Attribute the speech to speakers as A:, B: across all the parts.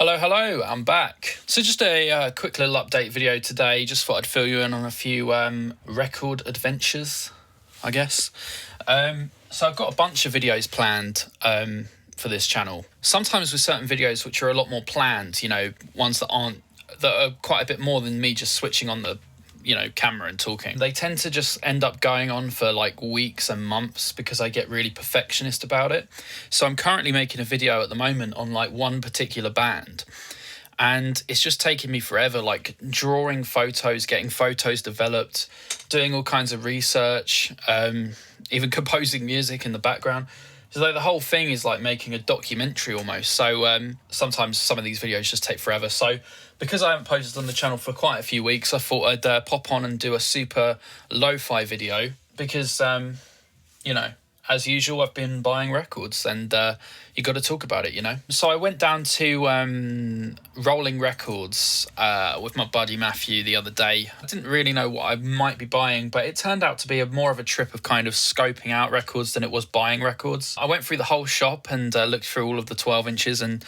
A: Hello, I'm back. So just a quick little update video today. Just thought I'd fill you in on a few record adventures, I guess. So I've got a bunch of videos planned for this channel. Sometimes with certain videos which are a lot more planned, ones that are quite a bit more than me just switching on the camera and talking. They tend to just end up going on for like weeks and months because I get really perfectionist about it. So I'm currently making a video at the moment on like one particular band, and it's just taking me forever, like drawing photos, getting photos developed, doing all kinds of research, even composing music in the background. So like the whole thing is like making a documentary almost. So sometimes some of these videos just take forever. So because I haven't posted on the channel for quite a few weeks, I thought I'd pop on and do a super lo-fi video because, as usual, I've been buying records and you got to talk about it, So I went down to Rolling Records with my buddy Matthew the other day. I didn't really know what I might be buying, but it turned out to be more of a trip of kind of scoping out records than it was buying records. I went through the whole shop and looked through all of the 12 inches and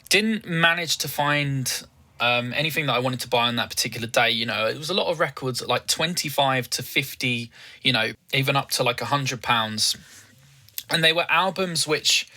A: didn't manage to find anything that I wanted to buy on that particular day. It was a lot of records at like 25 to 50, even up to like £100. And they were albums which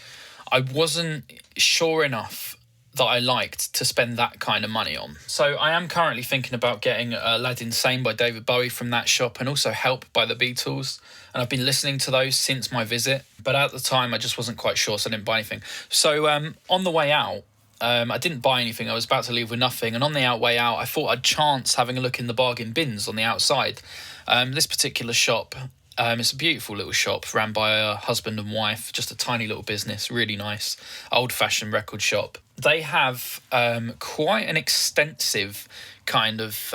A: I wasn't sure enough that I liked to spend that kind of money on. So I am currently thinking about getting Lad Insane by David Bowie from that shop, and also Help by the Beatles. And I've been listening to those since my visit, but at the time I just wasn't quite sure, so I didn't buy anything. So on the way out, I didn't buy anything. I was about to leave with nothing. And on the way out, I thought I'd chance having a look in the bargain bins on the outside. This particular shop, it's a beautiful little shop ran by a husband and wife, just a tiny little business, really nice, old-fashioned record shop. They have quite an extensive kind of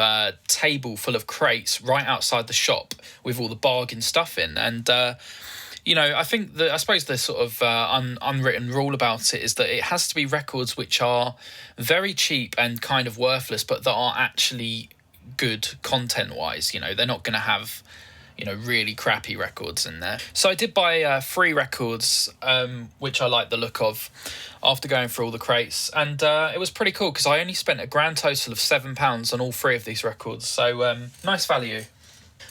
A: table full of crates right outside the shop with all the bargain stuff in. And I suppose the sort of unwritten rule about it is that it has to be records which are very cheap and kind of worthless, but that are actually good content-wise. They're not going to have, really crappy records in there. So I did buy 3 records, which I like the look of, after going through all the crates. And it was pretty cool because I only spent a grand total of £7 on all 3 of these records. So nice value.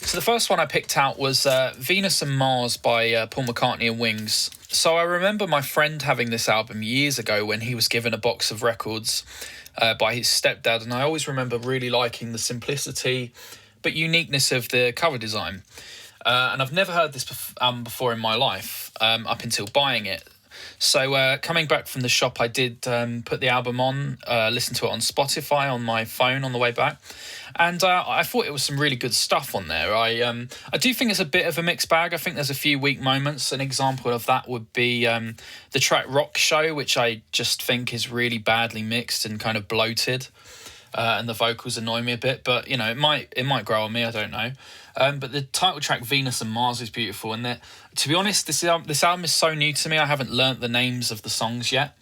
A: So the first one I picked out was Venus and Mars by Paul McCartney and Wings. So I remember my friend having this album years ago when he was given a box of records by his stepdad, and I always remember really liking the simplicity but uniqueness of the cover design. And I've never heard this album before in my life, up until buying it. So coming back from the shop, I did put the album on, listen to it on Spotify on my phone on the way back. And I thought it was some really good stuff on there. I do think it's a bit of a mixed bag. I think there's a few weak moments. An example of that would be the track Rock Show, which I just think is really badly mixed and kind of bloated. And the vocals annoy me a bit, but it might grow on me, I don't know. But the title track Venus and Mars is beautiful, and to be honest, this album is so new to me. I haven't learnt the names of the songs yet,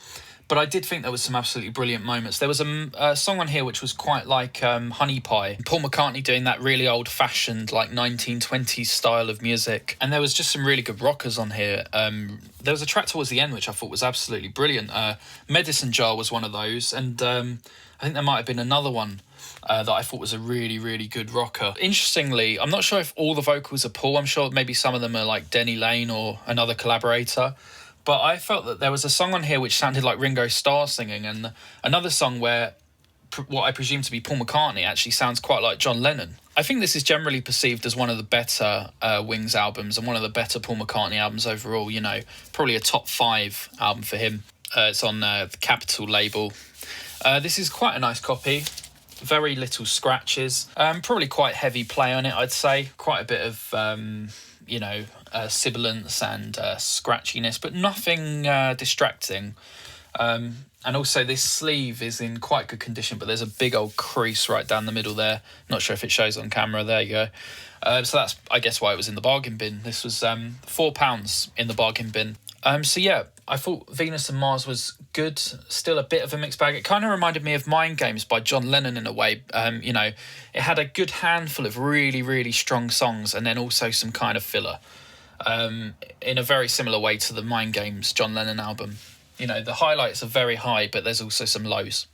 A: but I did think there was some absolutely brilliant moments. There was a song on here which was quite like Honey Pie, Paul McCartney doing that really old-fashioned like 1920s style of music, and there was just some really good rockers on here. There was a track towards the end which I thought was absolutely brilliant. Medicine Jar was one of those, and I think there might have been another one that I thought was a really, really good rocker. Interestingly, I'm not sure if all the vocals are Paul. I'm sure maybe some of them are like Denny Lane or another collaborator. But I felt that there was a song on here which sounded like Ringo Starr singing, and another song where what I presume to be Paul McCartney actually sounds quite like John Lennon. I think this is generally perceived as one of the better Wings albums and one of the better Paul McCartney albums overall. Probably a top 5 album for him. It's on the Capitol label. This is quite a nice copy, very little scratches, probably quite heavy play on it, I'd say. Quite a bit of, sibilance and scratchiness, but nothing distracting. And also this sleeve is in quite good condition, but there's a big old crease right down the middle there. Not sure if it shows on camera. There you go. So that's, I guess, why it was in the bargain bin. This was £4 in the bargain bin. So yeah, I thought Venus and Mars was good. Still a bit of a mixed bag. It kind of reminded me of Mind Games by John Lennon in a way. It had a good handful of really, really strong songs and then also some kind of filler in a very similar way to the Mind Games John Lennon album. You know, the highlights are very high, but there's also some lows.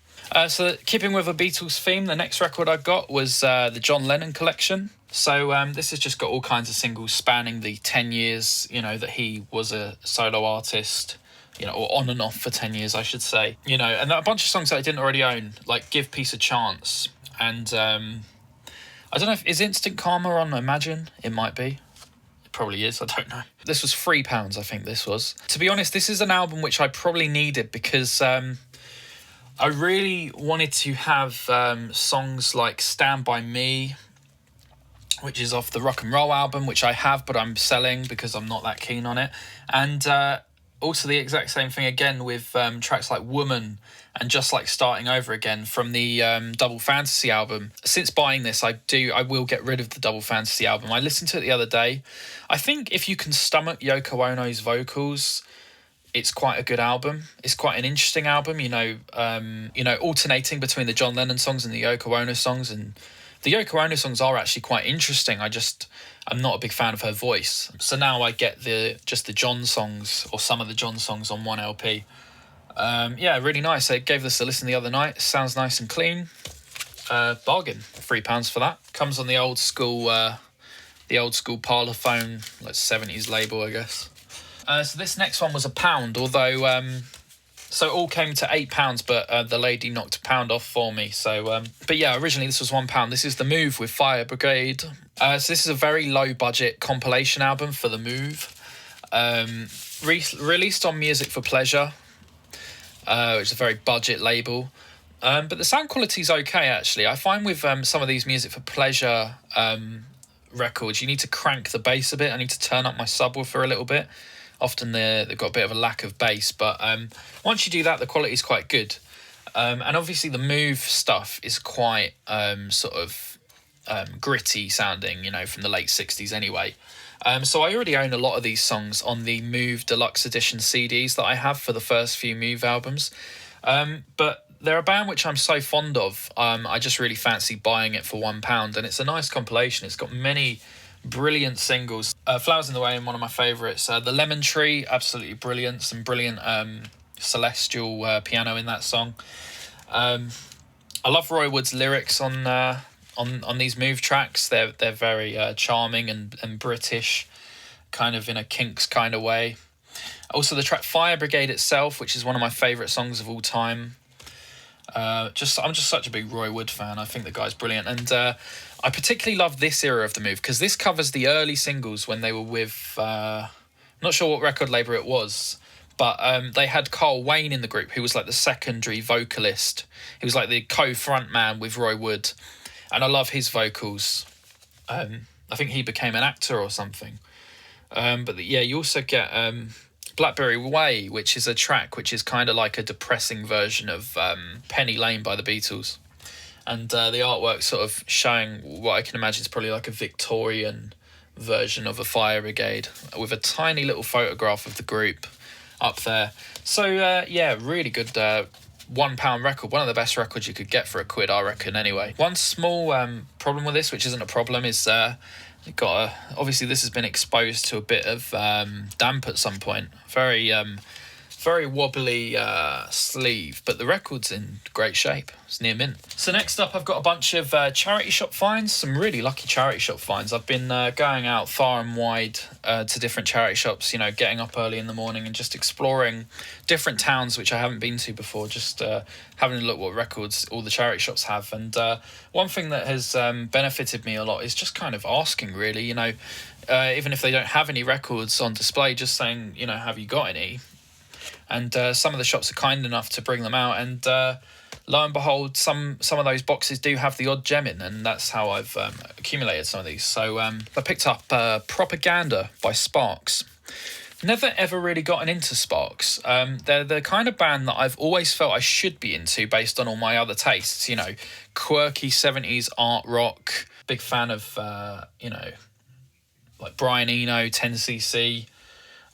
A: So keeping with a Beatles theme, the next record I got was the John Lennon collection. So this has just got all kinds of singles spanning the 10 years, you know, that he was a solo artist, you know, or on and off for 10 years, I should say. You know, and a bunch of songs that I didn't already own, like Give Peace a Chance. And I don't know, is Instant Karma on Imagine? It might be. It probably is, I don't know. This was £3, I think this was. To be honest, this is an album which I probably needed because I really wanted to have songs like Stand By Me, which is off the Rock and Roll album, which I have, but I'm selling because I'm not that keen on it. And also the exact same thing again with tracks like Woman and Just Like Starting Over Again from the Double Fantasy album. Since buying this, I will get rid of the Double Fantasy album. I listened to it the other day. I think if you can stomach Yoko Ono's vocals, it's quite a good album. It's quite an interesting album, you know, alternating between the John Lennon songs and the Yoko Ono songs. And the Yoko Ono songs are actually quite interesting. I'm not a big fan of her voice. So now I get the John songs, or some of the John songs, on one LP. Yeah, really nice. I gave this a listen the other night. Sounds nice and clean. Bargain. £3 for that. Comes on the old school Parlophone, like 70s label, I guess. So this next one was £1, although so it all came to £8, but the lady knocked £1 off for me. So, but yeah, originally this was £1. This is The Move with Fire Brigade. So this is a very low budget compilation album for The Move. Released on Music for Pleasure, which is a very budget label. But the sound quality is okay, actually. I find with some of these Music for Pleasure records, you need to crank the bass a bit. I need to turn up my subwoofer a little bit. Often they've got a bit of a lack of bass, but once you do that, the quality is quite good. And obviously the Move stuff is quite gritty sounding, you know, from the late 60s anyway. So I already own a lot of these songs on the Move Deluxe Edition CDs that I have for the first few Move albums. But they're a band which I'm so fond of, I just really fancy buying it for £1. And it's a nice compilation. It's got many brilliant singles. Flowers in the Rain, one of my favourites. The Lemon Tree, absolutely brilliant. Some brilliant celestial piano in that song. I love Roy Wood's lyrics on these Move tracks. They're very charming and British, kind of in a Kinks kind of way. Also the track Fire Brigade itself, which is one of my favourite songs of all time. I'm just such a big Roy Wood fan. I think the guy's brilliant, and I particularly love this era of the Move because this covers the early singles when they were with not sure what record label it was, but they had Carl Wayne in the group, who was like the secondary vocalist. He was like the co-front man with Roy Wood, and I love his vocals. I think he became an actor or something. Yeah, you also get Blackberry Way, which is a track which is kind of like a depressing version of Penny Lane by the Beatles. And the artwork sort of showing what I can imagine is probably like a Victorian version of a Fire Brigade with a tiny little photograph of the group up there. So, yeah, really good £1 record. One of the best records you could get for £1, I reckon, anyway. One small problem with this, which isn't a problem, is obviously this has been exposed to a bit of damp at some point. Very wobbly sleeve, but the record's in great shape. It's near mint. So next up, I've got a bunch of charity shop finds, some really lucky charity shop finds. I've been going out far and wide to different charity shops, you know, getting up early in the morning and just exploring different towns which I haven't been to before, just having a look what records all the charity shops have. And one thing that has benefited me a lot is just kind of asking, really, you know, even if they don't have any records on display, just saying, you know, have you got any? And some of the shops are kind enough to bring them out, and lo and behold, some of those boxes do have the odd gem in, and that's how I've accumulated some of these. So I picked up Propaganda by Sparks. Never ever really gotten into Sparks. They're the kind of band that I've always felt I should be into based on all my other tastes, you know, quirky 70s art rock. Big fan of, you know, like Brian Eno, 10cc.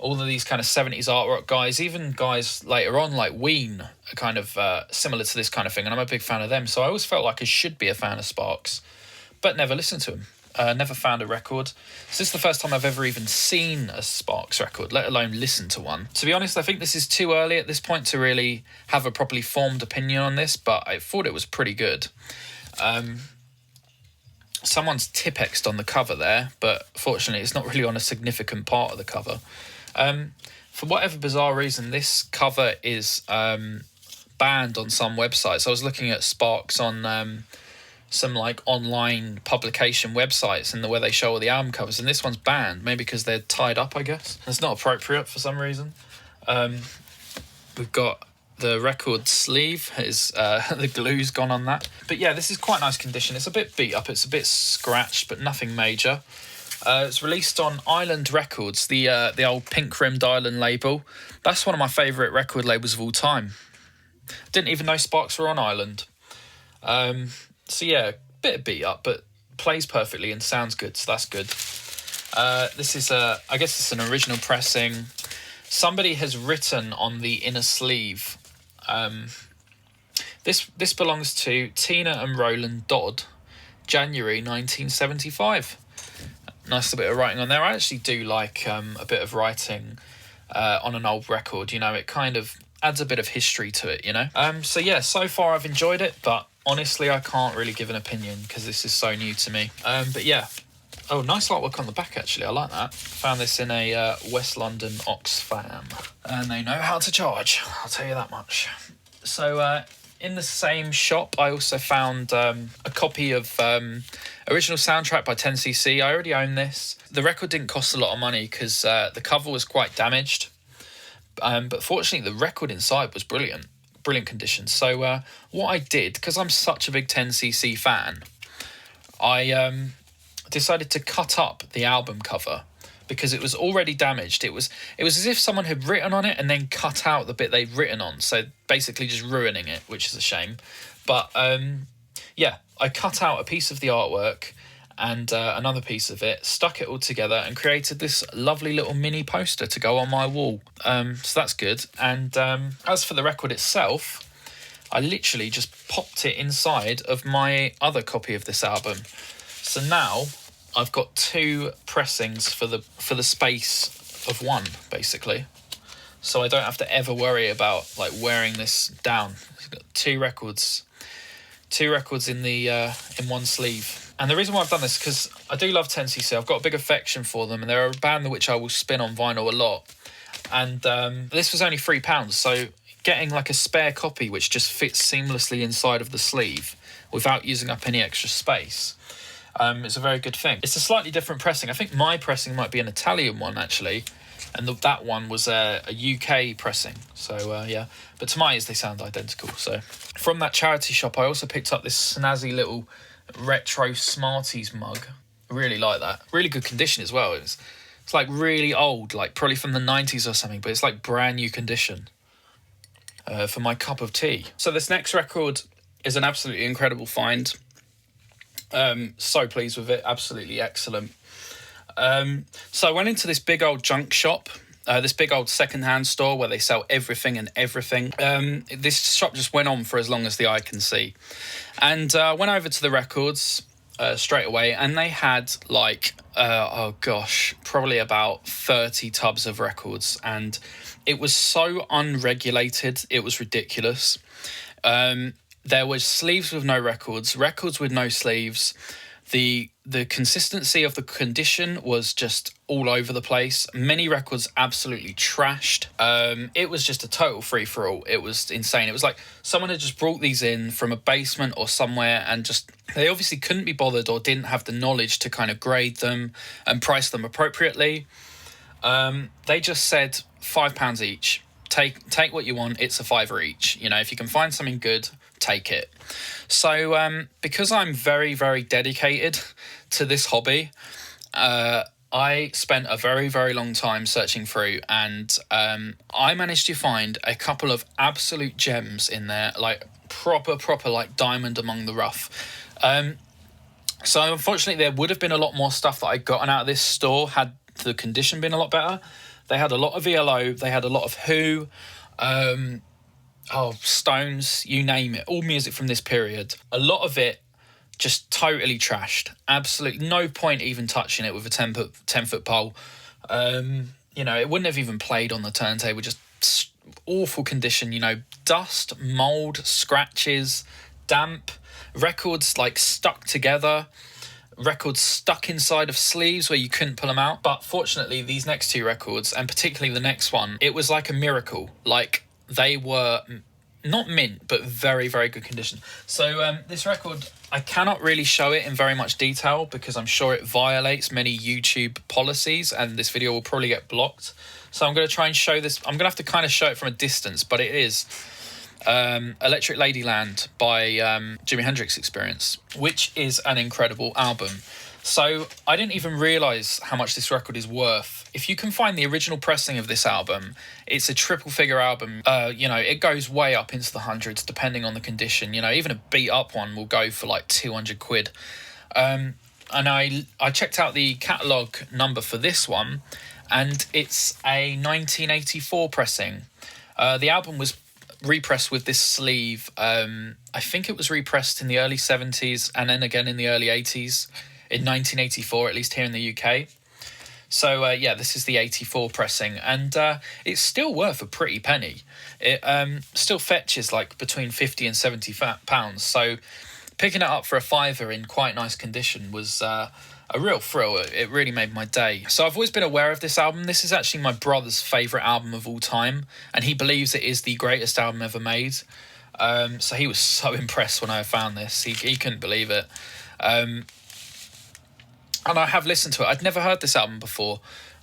A: All of these kind of 70s art rock guys, even guys later on like Ween are kind of similar to this kind of thing, and I'm a big fan of them. So I always felt like I should be a fan of Sparks, but never listened to them. Never found a record. So this is the first time I've ever even seen a Sparks record, let alone listened to one. To be honest, I think this is too early at this point to really have a properly formed opinion on this, but I thought it was pretty good. Someone's Tipexed on the cover there, but fortunately it's not really on a significant part of the cover. For whatever bizarre reason, this cover is banned on some websites. I was looking at Sparks on some like online publication websites and where they show all the album covers, and this one's banned, maybe because they're tied up, I guess. It's not appropriate for some reason. We've got the record sleeve, is the glue's gone on that. But yeah, this is quite nice condition. It's a bit beat up, it's a bit scratched, but nothing major. It's released on Island Records, the old pink-rimmed Island label. That's one of my favourite record labels of all time. Didn't even know Sparks were on Island. So yeah, bit beat up, but plays perfectly and sounds good, so that's good. This is I guess it's an original pressing. Somebody has written on the inner sleeve. This belongs to Tina and Roland Dodd, January 1975. Nice little bit of writing on there. I actually do like a bit of writing on an old record. You know, it kind of adds a bit of history to it, you know. So yeah, so far I've enjoyed it, but honestly I can't really give an opinion because this is so new to me. But yeah. Oh, nice artwork on the back, actually. I like that. Found this in a West London Oxfam. And they know how to charge, I'll tell you that much. So in the same shop, I also found a copy of original soundtrack by 10cc. I already own this. The record didn't cost a lot of money because the cover was quite damaged. But fortunately, the record inside was brilliant condition. So what I did, because I'm such a big 10cc fan, I decided to cut up the album cover because it was already damaged. It was as if someone had written on it and then cut out the bit they'd written on, so basically just ruining it, which is a shame. But yeah, I cut out a piece of the artwork and another piece of it, stuck it all together and created this lovely little mini poster to go on my wall. So that's good. And as for the record itself, I literally just popped it inside of my other copy of this album. So now I've got two pressings for the space of one, basically. So I don't have to ever worry about like wearing this down. I've got two records in the in one sleeve. And the reason why I've done this is because I do love 10cc. I've got a big affection for them, and they're a band which I will spin on vinyl a lot. And this was only £3, so getting like a spare copy which just fits seamlessly inside of the sleeve without using up any extra space, it's a very good thing. It's a slightly different pressing. I think my pressing might be an Italian one, actually, and that one was a UK pressing. So, yeah. But to my ears, they sound identical. So, from that charity shop, I also picked up this snazzy little retro Smarties mug. Really like that. Really good condition as well. It's like really old, like probably from the 90s or something, but it's like brand new condition for my cup of tea. So this next record is an absolutely incredible find. So pleased with it. Absolutely excellent. So I went into this big old junk shop, this big old secondhand store where they sell everything and everything. This shop just went on for as long as the eye can see. And I went over to the records straight away, and they had like, probably about 30 tubs of records. And it was so unregulated, it was ridiculous. There was sleeves with no records with no sleeves. The consistency of the condition was just all over the place. Many records absolutely trashed. It was just a total free-for-all. It was insane. It was like someone had just brought these in from a basement or somewhere, and just they obviously couldn't be bothered or didn't have the knowledge to kind of grade them and price them appropriately. They just said £5 each. Take what you want. It's a £5 each. You know, if you can find something good, take it. So because I'm very, very dedicated to this hobby, I spent a very, very long time searching through, and I managed to find a couple of absolute gems in there, like proper like diamond among the rough. So unfortunately there would have been a lot more stuff that I'd gotten out of this store had the condition been a lot better. They had a lot of ELO, they had a lot of Who, Stones, you name it, all music from this period. A lot of it just totally trashed. Absolutely no point even touching it with a 10-foot pole. You know, it wouldn't have even played on the turntable. Just awful condition, you know, dust, mold, scratches, damp, records like stuck together, records stuck inside of sleeves where you couldn't pull them out. But fortunately, these next two records, and particularly the next one, it was like a miracle. Like, they were not mint, but very, very good condition. So this record, I cannot really show it in very much detail because I'm sure it violates many YouTube policies and this video will probably get blocked. So I'm going to try and show this. I'm going to have to kind of show it from a distance, but it is Electric Ladyland by Jimi Hendrix Experience, which is an incredible album. So I didn't even realise how much this record is worth. If you can find the original pressing of this album, it's a triple figure album. You know, it goes way up into the hundreds depending on the condition. You know, even a beat up one will go for like 200 quid. And I checked out the catalogue number for this one, and it's a 1984 pressing. The album was repressed with this sleeve. I think it was repressed in the early 70s and then again in the early 80s. In 1984, at least here in the UK. So, yeah, this is the 84 pressing, and it's still worth a pretty penny. It still fetches like between 50 and 70 pounds. So picking it up for a fiver in quite nice condition was a real thrill. It really made my day. So I've always been aware of this album. This is actually my brother's favourite album of all time, and he believes it is the greatest album ever made. So he was so impressed when I found this. He couldn't believe it. And I have listened to it. I'd never heard this album before.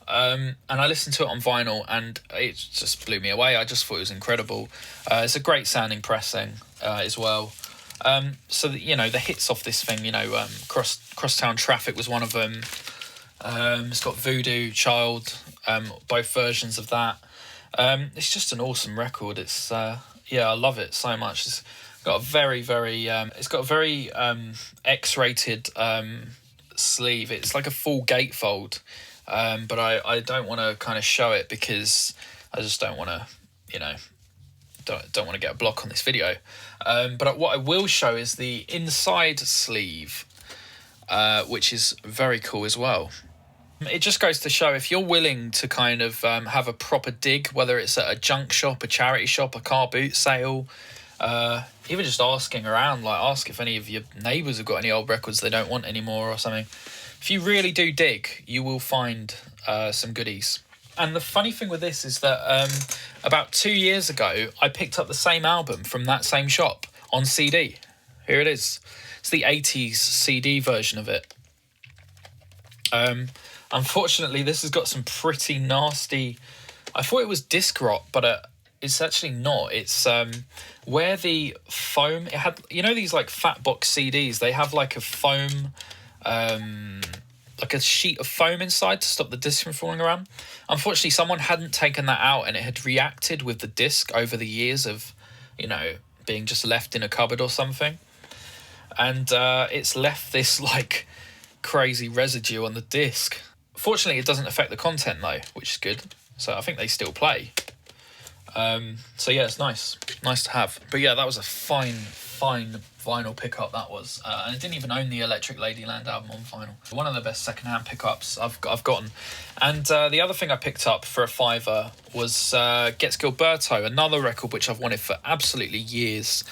A: And I listened to it on vinyl and it just blew me away. I just thought it was incredible. It's a great sounding pressing as well. So, you know, the hits off this thing, you know, Crosstown Traffic was one of them. It's got Voodoo Child, both versions of that. It's just an awesome record. It's, yeah, I love it so much. It's got a very, very, X-rated, sleeve. It's like a full gatefold, but I don't want to kind of show it because I just don't want to, you know, don't want to get a block on this video. But what I will show is the inside sleeve, which is very cool as well. It just goes to show if you're willing to kind of have a proper dig, whether it's at a junk shop, a charity shop, a car boot sale, even just asking around, like ask if any of your neighbours have got any old records they don't want anymore or something. If you really do dig, you will find some goodies. And the funny thing with this is that about 2 years ago, I picked up the same album from that same shop on CD. Here it is. It's the 80s CD version of it. Unfortunately, this has got some pretty nasty... I thought it was disc rot, but it's actually not. It's where the foam... It had, you know, these like fat box CDs, they have like a foam... like a sheet of foam inside to stop the disc from falling around. Unfortunately, someone hadn't taken that out and it had reacted with the disc over the years of, you know, being just left in a cupboard or something. And it's left this like crazy residue on the disc. Fortunately, it doesn't affect the content though, which is good. So I think they still play. So yeah, it's nice to have. But yeah, that was a fine vinyl pickup that was. And I didn't even own the Electric Ladyland album on vinyl. One of the best secondhand pickups I've gotten. And the other thing I picked up for a fiver was Gets Gilberto, another record which I've wanted for absolutely years.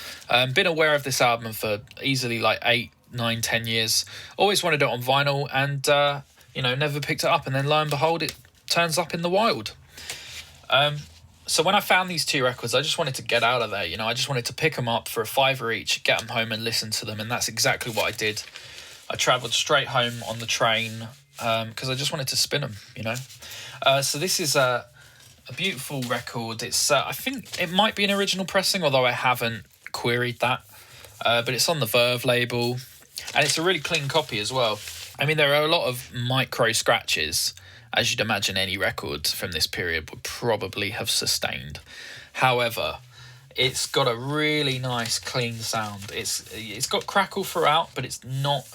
A: Been aware of this album for easily like 8, 9, 10 years. Always wanted it on vinyl and, you know, never picked it up. And then lo and behold, it turns up in the wild. So when I found these two records, I just wanted to get out of there, you know. I just wanted to pick them up for a fiver each, get them home and listen to them, and that's exactly what I did. I travelled straight home on the train because I just wanted to spin them, you know. So this is a beautiful record. It's I think it might be an original pressing, although I haven't queried that. But it's on the Verve label, and it's a really clean copy as well. I mean, there are a lot of micro scratches, as you'd imagine any record from this period would probably have sustained. However, it's got a really nice clean sound. It's got crackle throughout, but it's not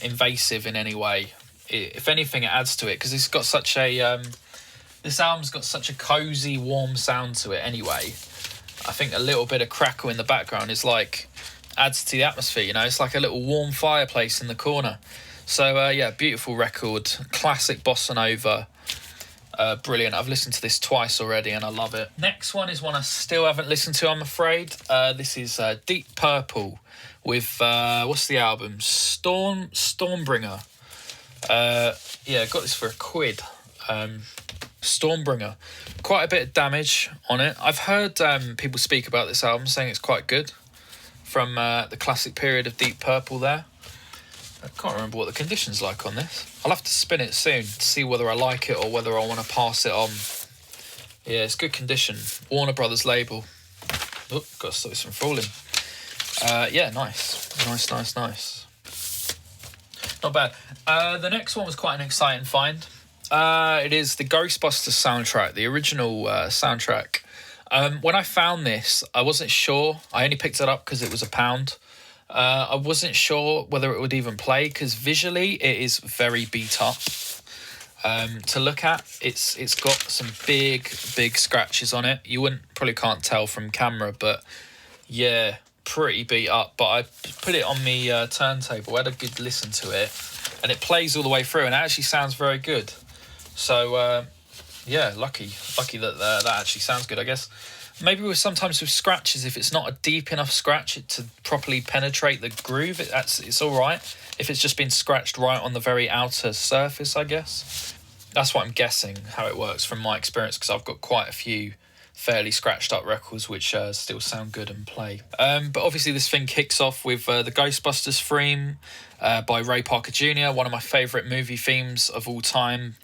A: invasive in any way. If anything, it adds to it because it's got such a this album's got such a cozy, warm sound to it anyway. I think a little bit of crackle in the background is like adds to the atmosphere, you know. It's like a little warm fireplace in the corner. So, yeah, beautiful record. Classic bossa nova. Brilliant. I've listened to this twice already and I love it. Next one is one I still haven't listened to, I'm afraid. This is Deep Purple with, what's the album? Stormbringer. Yeah, got this for £1. Stormbringer. Quite a bit of damage on it. I've heard people speak about this album saying it's quite good from the classic period of Deep Purple there. I can't remember what the condition's like on this. I'll have to spin it soon to see whether I like it or whether I want to pass it on. Yeah, it's good condition. Warner Brothers label. Oh, got to stop this from falling. Yeah, nice. Nice. Not bad. The next one was quite an exciting find. It is the Ghostbusters soundtrack, the original soundtrack. When I found this, I wasn't sure. I only picked it up because it was £1. I wasn't sure whether it would even play because visually it is very beat up. To look at, it's got some big scratches on it. You probably can't tell from camera, but yeah, pretty beat up. But I put it on the turntable. I had a good listen to it, and it plays all the way through, and it actually sounds very good. So yeah, lucky that that actually sounds good, I guess. Maybe sometimes with scratches, if it's not a deep enough scratch to properly penetrate the groove, it's all right. If it's just been scratched right on the very outer surface, I guess. That's what I'm guessing, how it works from my experience, because I've got quite a few fairly scratched up records which still sound good and play. But obviously this thing kicks off with the Ghostbusters theme by Ray Parker Jr., one of my favourite movie themes of all time.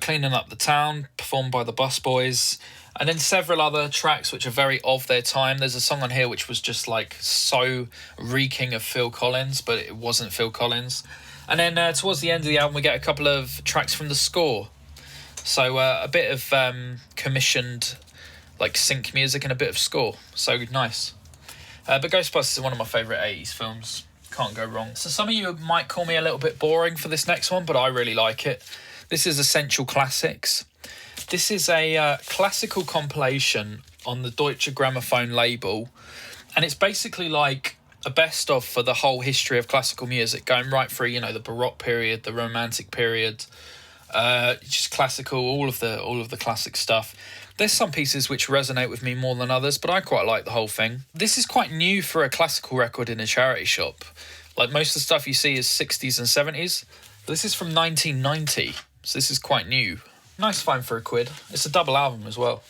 A: Cleaning Up the Town, performed by the Busboys. And then several other tracks which are very of their time. There's a song on here which was just like so reeking of Phil Collins, but it wasn't Phil Collins. And then towards the end of the album, we get a couple of tracks from the score. So a bit of commissioned like sync music and a bit of score. So nice. But Ghostbusters is one of my favourite 80s films. Can't go wrong. So some of you might call me a little bit boring for this next one, but I really like it. This is Essential Classics. This is a classical compilation on the Deutsche Grammophon label, and it's basically like a best of for the whole history of classical music, going right through, you know, the Baroque period, the Romantic period, just classical, all of the classic stuff. There's some pieces which resonate with me more than others, but I quite like the whole thing. This is quite new for a classical record in a charity shop. Like most of the stuff you see is 60s and 70s. This is from 1990, so this is quite new. Nice find for £1. It's a double album as well.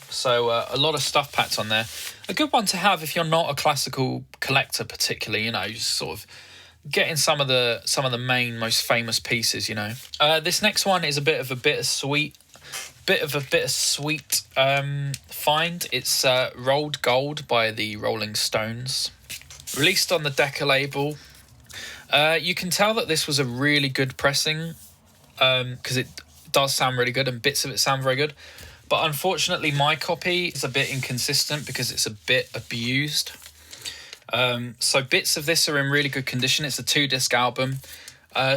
A: So a lot of stuff packed on there. A good one to have if you're not a classical collector particularly, you know, just sort of getting some of the main, most famous pieces, you know. This next one is a bit of a bittersweet find. It's Rolled Gold by the Rolling Stones. Released on the Decca label. You can tell that this was a really good pressing because it does sound really good and bits of it sound very good, but unfortunately my copy is a bit inconsistent because it's a bit abused. So bits of this are in really good condition. It's a 2-disc album.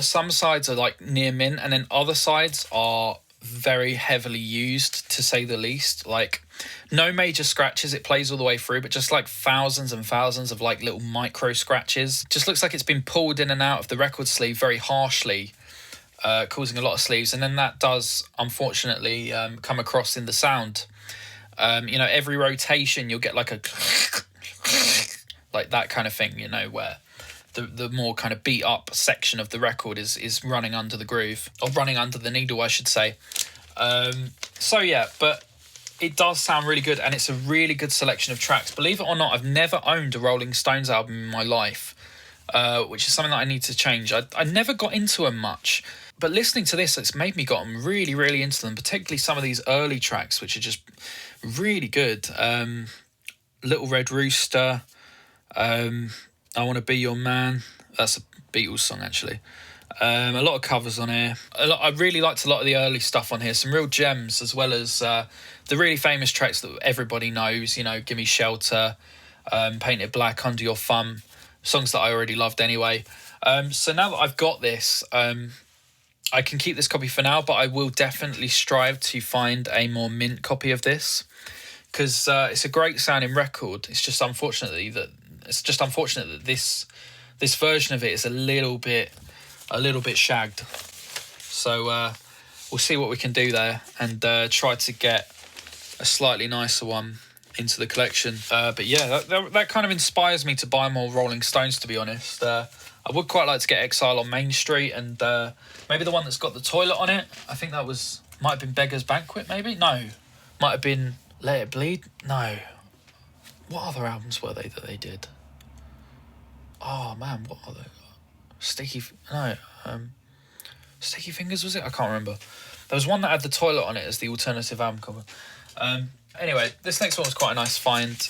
A: Some sides are like near mint, and then other sides are very heavily used, to say the least. Like no major scratches, it plays all the way through, but just like thousands and thousands of like little micro scratches. Just looks like it's been pulled in and out of the record sleeve very harshly, causing a lot of sleeves, and then that does unfortunately come across in the sound. You know, every rotation you'll get like a like that kind of thing, you know, where the more kind of beat up section of the record is running under the groove, or running under the needle, I should say. So yeah, but it does sound really good, and it's a really good selection of tracks. Believe it or not, I've never owned a Rolling Stones album in my life, which is something that I need to change. I never got into them much, but listening to this, it's made me got them really, really into them, particularly some of these early tracks, which are just really good. Little Red Rooster, I Want to Be Your Man. That's a Beatles song, actually. A lot of covers on here. I really liked a lot of the early stuff on here. Some real gems, as well as the really famous tracks that everybody knows. You know, Gimme Shelter, Painted Black, Under Your Thumb. Songs that I already loved anyway. So now that I've got this, I can keep this copy for now, but I will definitely strive to find a more mint copy of this, because it's a great sounding record. It's just unfortunately that It's just unfortunate that this version of it is a little bit shagged. So we'll see what we can do there, and try to get a slightly nicer one into the collection. But yeah, that kind of inspires me to buy more Rolling Stones, to be honest. I would quite like to get Exile on Main Street, and maybe the one that's got the toilet on it. I think that might have been Beggar's Banquet, maybe? No. Might have been Let It Bleed? No. What other albums were they that they did? Oh man, what are they? Sticky Fingers, was it? I can't remember. There was one that had the toilet on it as the alternative album cover. Anyway, this next one was quite a nice find.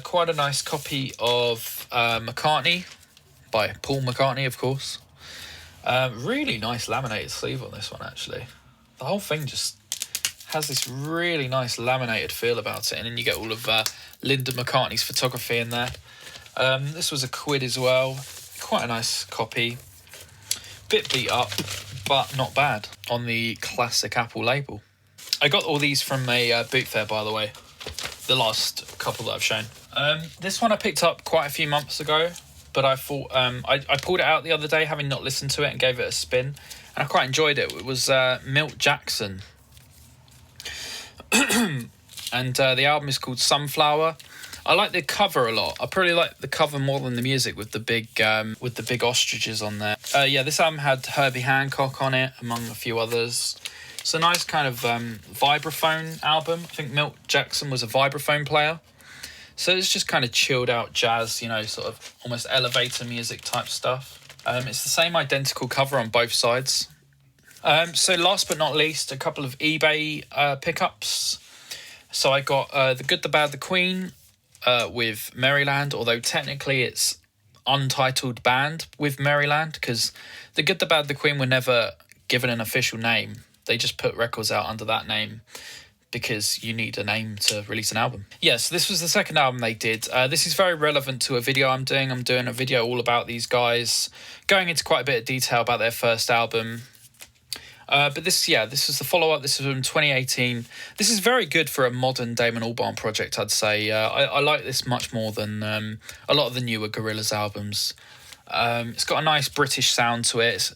A: Quite a nice copy of McCartney, by Paul McCartney, of course. Really nice laminated sleeve on this one, actually. The whole thing just has this really nice laminated feel about it, and then you get all of Linda McCartney's photography in there. This was £1 as well. Quite a nice copy. Bit beat up, but not bad, on the classic Apple label. I got all these from a boot fair, by the way, the last couple that I've shown. This one I picked up quite a few months ago, but I thought I pulled it out the other day, having not listened to it, and gave it a spin, and I quite enjoyed it. It was Milt Jackson, and the album is called Sunflower. I like the cover a lot. I probably like the cover more than the music, with the big ostriches on there. Yeah, this album had Herbie Hancock on it, among a few others. It's a nice kind of vibraphone album. I think Milt Jackson was a vibraphone player. So it's just kind of chilled out jazz, you know, sort of almost elevator music type stuff. It's the same identical cover on both sides. So last but not least, a couple of eBay pickups. So I got The Good, the Bad, the Queen with Maryland, although technically it's untitled band with Maryland, because The Good, the Bad, the Queen were never given an official name. They just put records out under that name because you need a name to release an album. Yes, this was the second album they did. This is very relevant to a video I'm doing. I'm doing a video all about these guys, going into quite a bit of detail about their first album. But this is the follow-up. This is from 2018. This is very good for a modern Damon Albarn project, I'd say. I like this much more than a lot of the newer Gorillaz albums. It's got a nice British sound to it.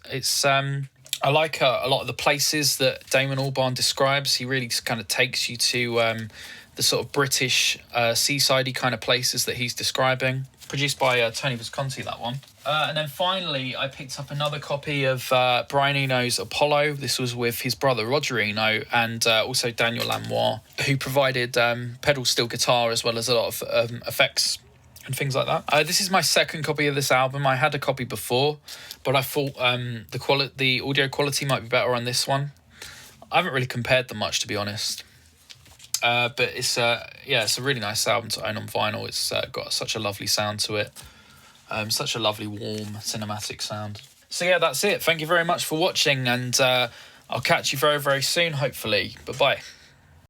A: I like a lot of the places that Damon Albarn describes. He really kind of takes you to the sort of British seaside-y kind of places that he's describing. Produced by Tony Visconti, that one. And then finally, I picked up another copy of Brian Eno's Apollo. This was with his brother Roger Eno, and also Daniel Lanois, who provided pedal steel guitar as well as a lot of effects and things like that. This is my second copy of this album. I had a copy before, but I thought the audio quality might be better on this one. I haven't really compared them much, to be honest. But it's a really nice album to own on vinyl. It's got such a lovely sound to it. Such a lovely, warm, cinematic sound. So yeah, that's it. Thank you very much for watching, and I'll catch you very, very soon, hopefully. Bye-bye.